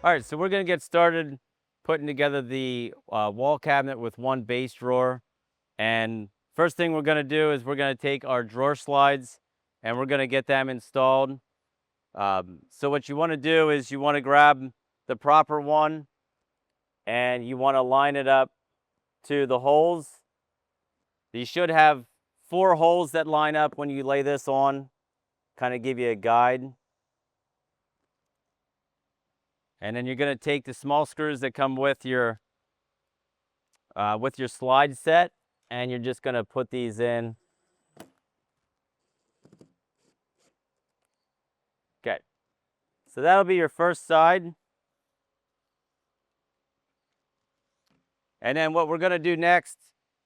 All right, so we're going to get started putting together the wall cabinet with one base drawer. And first thing we're going to do is we're going to take our drawer slides and we're going to get them installed. So what you want to do is you want to grab the proper one and you want to line it up to the holes. You should have 4 holes that line up when you lay this on, kind of give you a guide. And then you're going to take the small screws that come with your slide set, and you're just going to put these in. Okay, so that'll be your first side. And then what we're going to do next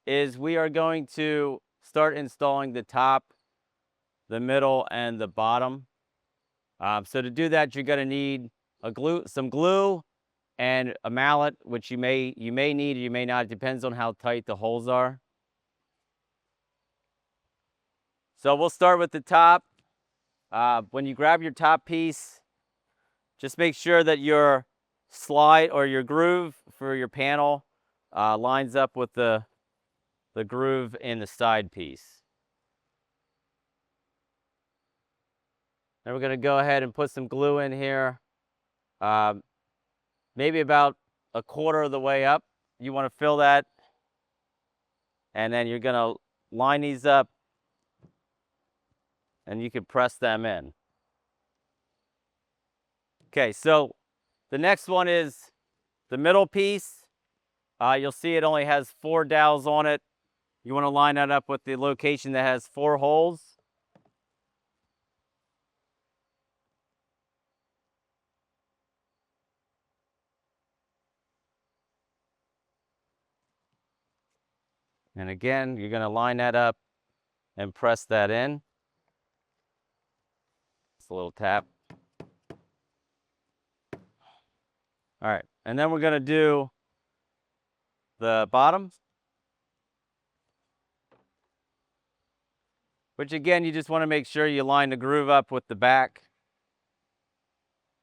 is we are going to start installing the top, the middle, and the bottom. So to do that, you're going to need some glue and a mallet, which you may need or you may not. It depends on how tight the holes are. So we'll start with the top. When you grab your top piece, just make sure that your slide or your groove for your panel lines up with the groove in the side piece. Then we're going to go ahead and put some glue in here, maybe about 1/4 of the way up. You want to fill that, and then you're going to line these up, and you can press them in. Okay, so the next one is the middle piece. You'll see it only has 4 dowels on it. You want to line that up with the location that has 4 holes. And again, you're going to line that up and press that in. Just a little tap. All right, and then we're going to do the bottom, which again, you just want to make sure you line the groove up with the back.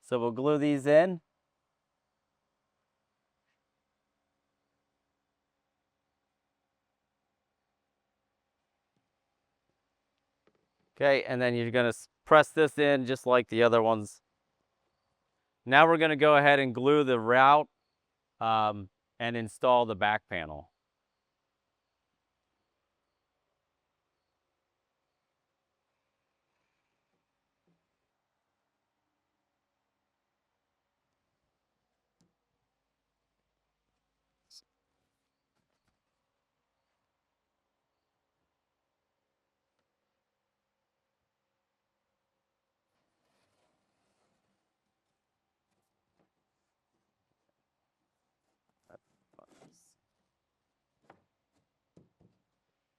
So we'll glue these in. Okay, and then you're going to press this in just like the other ones. Now we're going to go ahead and glue the route and install the back panel.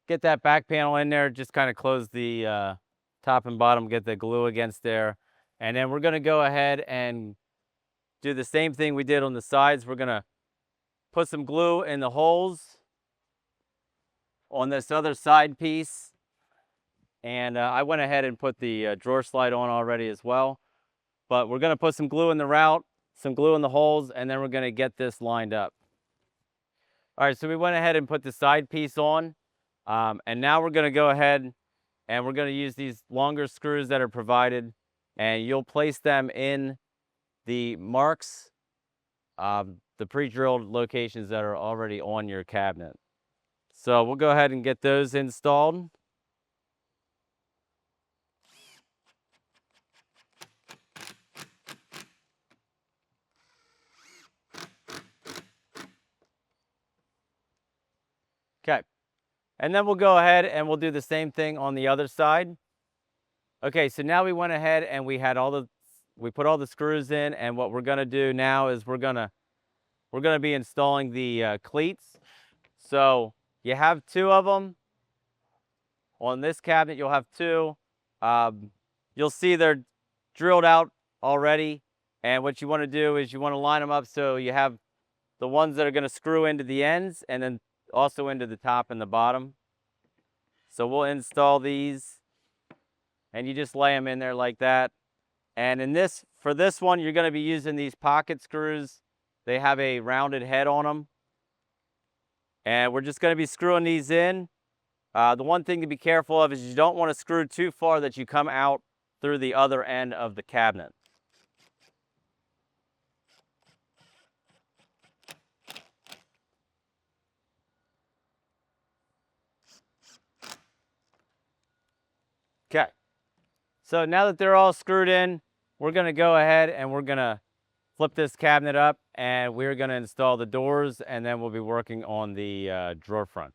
Get that back panel in there, just kind of close the top and bottom, get the glue against there. And then we're going to go ahead and do the same thing we did on the sides. We're going to put some glue in the holes on this other side piece. And I went ahead and put the drawer slide on already as well. But we're going to put some glue in the route, some glue in the holes, and then we're going to get this lined up. All right, so we went ahead and put the side piece on. And now we're going to go ahead and we're going to use these longer screws that are provided, and you'll place them in the marks, the pre-drilled locations that are already on your cabinet. So we'll go ahead and get those installed. Okay. And then we'll go ahead and we'll do the same thing on the other side. Okay, so now we went ahead and we put all the screws in, and what we're going to do now is we're going to be installing the cleats. So you have 2 of them. On this cabinet, you'll have 2. You'll see they're drilled out already, and what you want to do is you want to line them up so you have the ones that are going to screw into the ends and then also into the top and the bottom. So we'll install these, and you just lay them in there like that, And for this one, you're going to be using these pocket screws. They have a rounded head on them. And we're just going to be screwing these in. The one thing to be careful of is you don't want to screw too far that you come out through the other end of the cabinet. Okay. So now that they're all screwed in, we're going to go ahead and we're going to flip this cabinet up, and we're going to install the doors, and then we'll be working on the drawer front.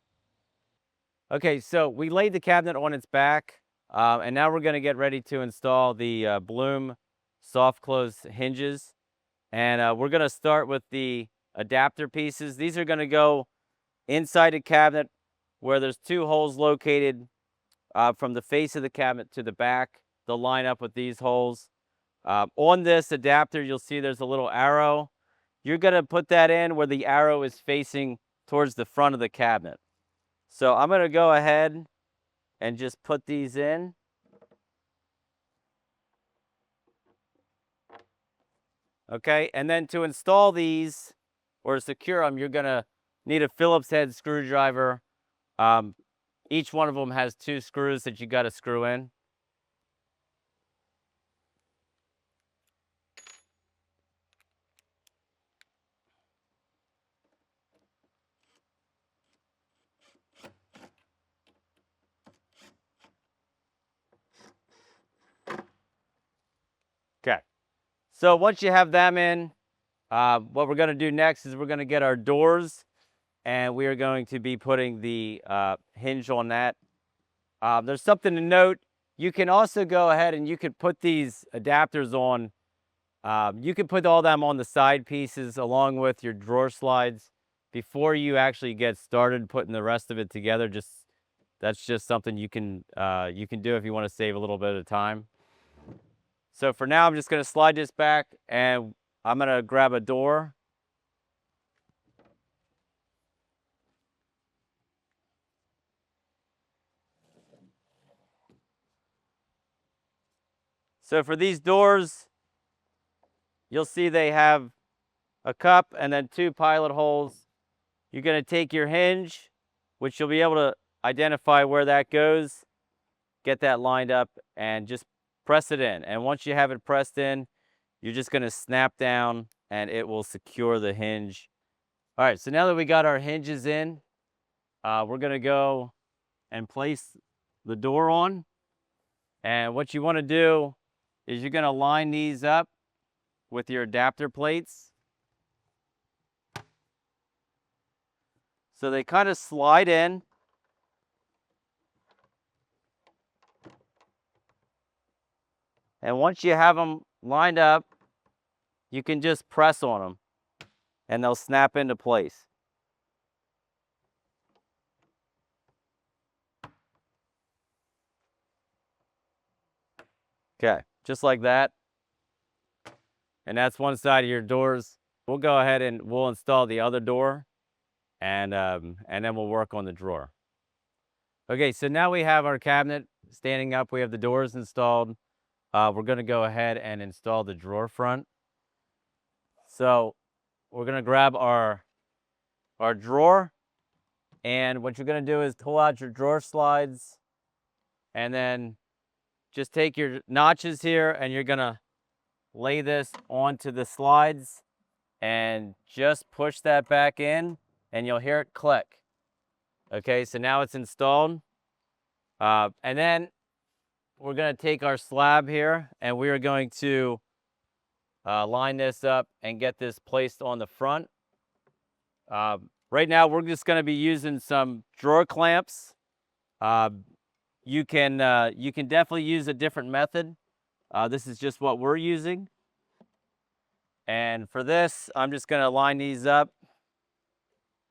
Okay, so we laid the cabinet on its back, and now we're going to get ready to install the Bloom soft close hinges. And we're going to start with the adapter pieces. These are going to go inside the cabinet where there's 2 holes located from the face of the cabinet to the back. They'll line up with these holes. On this adapter, you'll see there's a little arrow. You're going to put that in where the arrow is facing towards the front of the cabinet. So I'm going to go ahead and just put these in. Okay, and then to install these or secure them, you're going to need a Phillips head screwdriver. Each one of them has 2 screws that you got to screw in. Okay, so once you have them in, what we're going to do next is we're going to get our doors, and we are going to be putting the hinge on that. There's something to note. You can also go ahead and you could put these adapters on. You can put all them on the side pieces along with your drawer slides before you actually get started putting the rest of it together. That's just something you can do if you want to save a little bit of time. So for now, I'm just going to slide this back, and I'm going to grab a door. So for these doors, you'll see they have a cup and then 2 pilot holes. You're going to take your hinge, which you'll be able to identify where that goes, get that lined up, and just press it in. And once you have it pressed in, you're just going to snap down and it will secure the hinge. All right, so now that we got our hinges in, we're going to go and place the door on. And what you want to do is you're going to line these up with your adapter plates. So they kind of slide in. And once you have them lined up, you can just press on them and they'll snap into place. Okay, just like that. And that's one side of your doors. We'll go ahead and we'll install the other door, and then we'll work on the drawer. Okay, so now we have our cabinet standing up. We have the doors installed. We're going to go ahead and install the drawer front. So we're going to grab our drawer, and what you're going to do is pull out your drawer slides, and then just take your notches here, and you're going to lay this onto the slides and just push that back in, and you'll hear it click. Okay, so now it's installed. And then we're going to take our slab here, and we are going to line this up and get this placed on the front. Right now, we're just going to be using some drawer clamps. You can definitely use a different method. This is just what we're using. And for this, I'm just going to line these up,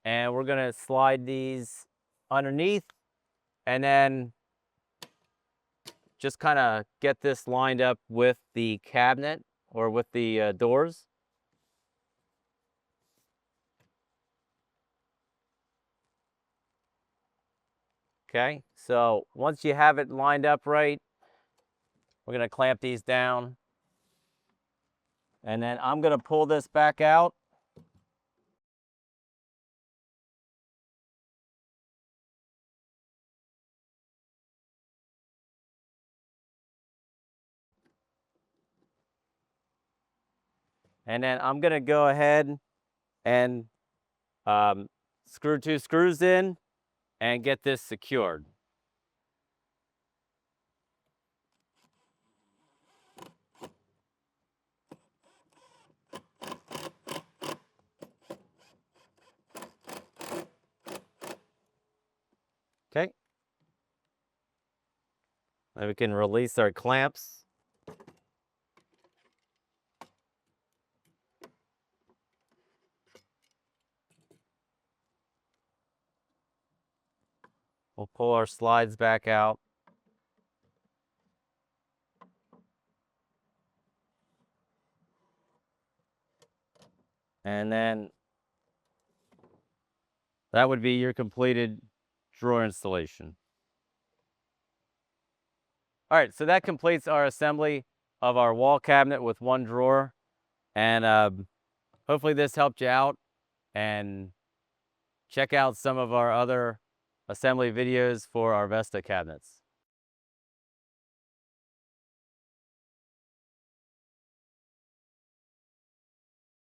and we're going to slide these underneath, and then just kind of get this lined up with the cabinet or with the doors. Okay, so once you have it lined up right, we're going to clamp these down. And then I'm going to pull this back out. And then I'm going to go ahead and screw 2 screws in and get this secured. Okay. Then we can release our clamps. We'll pull our slides back out. And then that would be your completed drawer installation. All right, so that completes our assembly of our wall cabinet with 1 drawer. And hopefully this helped you out. And check out some of our other assembly videos for our Vesta cabinets.